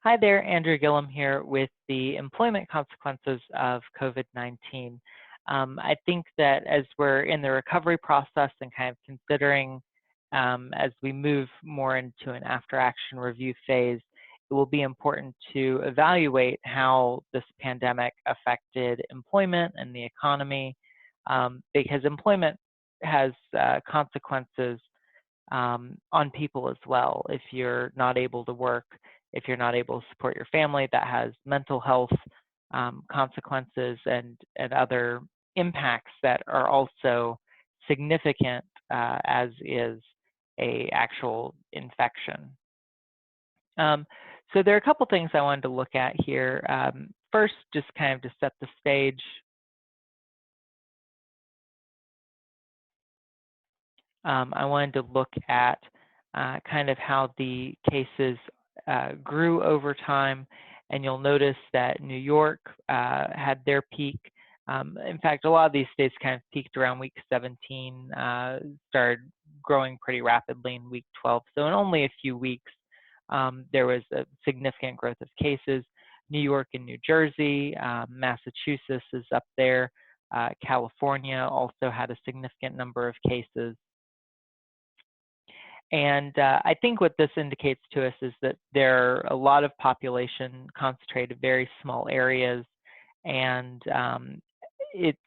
Hi there, Andrew Gilliam here with the employment consequences of COVID-19. I think that as we're in the recovery process and kind of considering as we move more into an after-action review phase, it will be important to evaluate how this pandemic affected employment and the economy, because employment has consequences on people as well. If you're not able to work, if you're not able to support your family, that has mental health consequences and other impacts that are also significant, as is a actual infection. So there are a couple things I wanted to look at here. First, just kind of to set the stage. I wanted to look at kind of how the cases grew over time, and you'll notice that New York had their peak. In fact, a lot of these states kind of peaked around week 17, started growing pretty rapidly in week 12. So in only a few weeks, there was a significant growth of cases. New York and New Jersey, Massachusetts is up there. California also had a significant number of cases. And I think what this indicates to us is that there are a lot of population concentrated in very small areas, and it's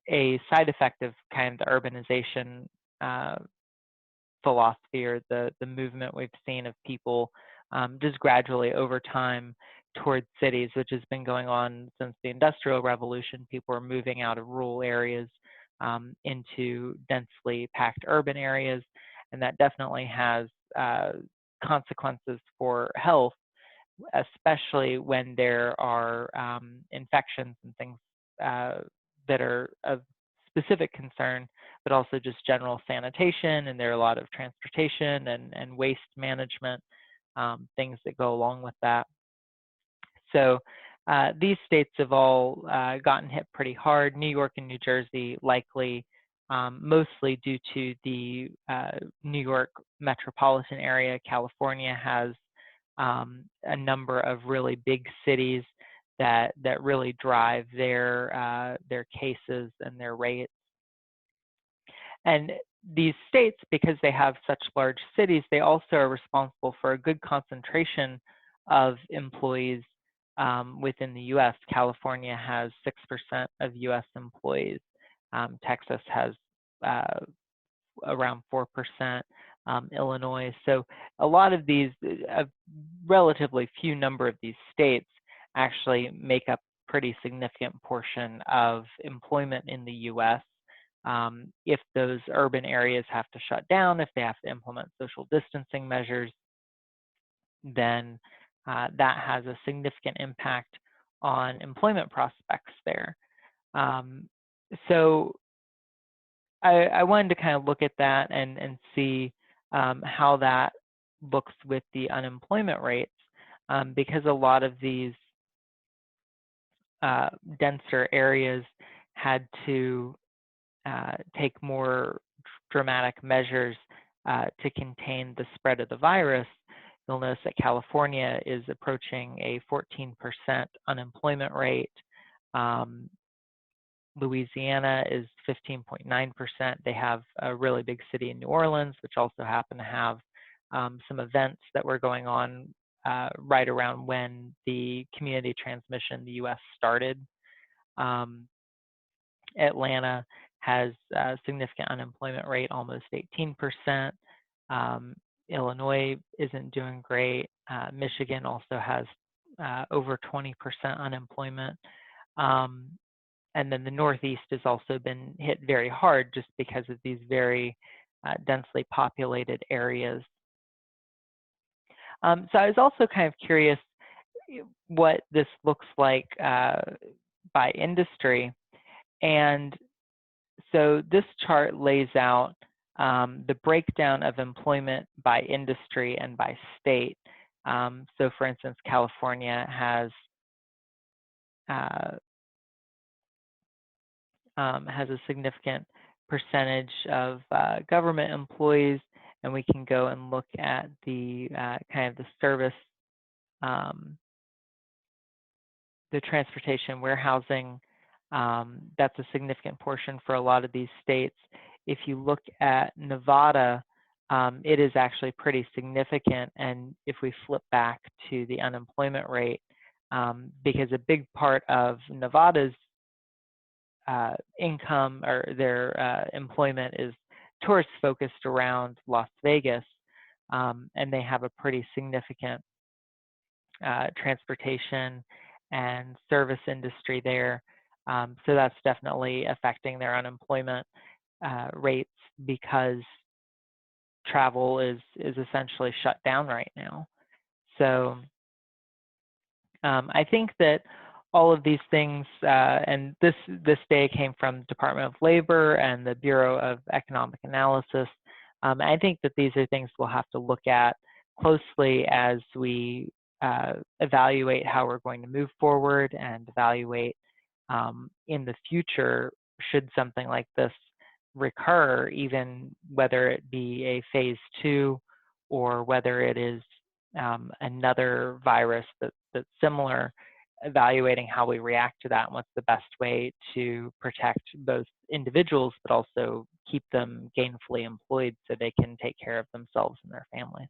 a side effect of kind of the urbanization philosophy, or the movement we've seen of people just gradually over time towards cities, which has been going on since the Industrial Revolution. People are moving out of rural areas into densely packed urban areas. And that definitely has consequences for health, especially when there are infections and things that are of specific concern, but also just general sanitation, and there are a lot of transportation and waste management, things that go along with that. So these states have all gotten hit pretty hard. New York and New Jersey likely mostly due to the New York metropolitan area. California has a number of really big cities that really drive their cases and their rates. And these states, because they have such large cities, they also are responsible for a good concentration of employees within the U.S. California has 6% of U.S. employees. Texas has around 4%, Illinois. So a lot of these, a relatively few number of these states actually make up a pretty significant portion of employment in the U.S. If those urban areas have to shut down, if they have to implement social distancing measures, then that has a significant impact on employment prospects there. So I wanted to kind of look at that and see how that looks with the unemployment rates, because a lot of these denser areas had to take more dramatic measures to contain the spread of the virus. You'll notice that California is approaching a 14% unemployment rate. Louisiana is 15.9%. They have a really big city in New Orleans, which also happened to have some events that were going on right around when the community transmission in the U.S. started. Atlanta has a significant unemployment rate, almost 18%. Illinois isn't doing great. Michigan also has over 20% unemployment. And then the Northeast has also been hit very hard just because of these very densely populated areas. So I was also kind of curious what this looks like by industry. And so this chart lays out the breakdown of employment by industry and by state. So for instance, California has a significant percentage of government employees, and we can go and look at the kind of the service the transportation warehousing, that's a significant portion for a lot of these states. If you look at Nevada, it is actually pretty significant. And if we flip back to the unemployment rate, because a big part of Nevada's income or their employment is tourist focused around Las Vegas, and they have a pretty significant transportation and service industry there. So that's definitely affecting their unemployment rates because travel is essentially shut down right now. So I think that all of these things, and this data came from Department of Labor and the Bureau of Economic Analysis. I think that these are things we'll have to look at closely as we evaluate how we're going to move forward and evaluate in the future, should something like this recur, even whether it be a phase 2 or whether it is another virus that's similar, evaluating how we react to that and what's the best way to protect both individuals, but also keep them gainfully employed so they can take care of themselves and their families.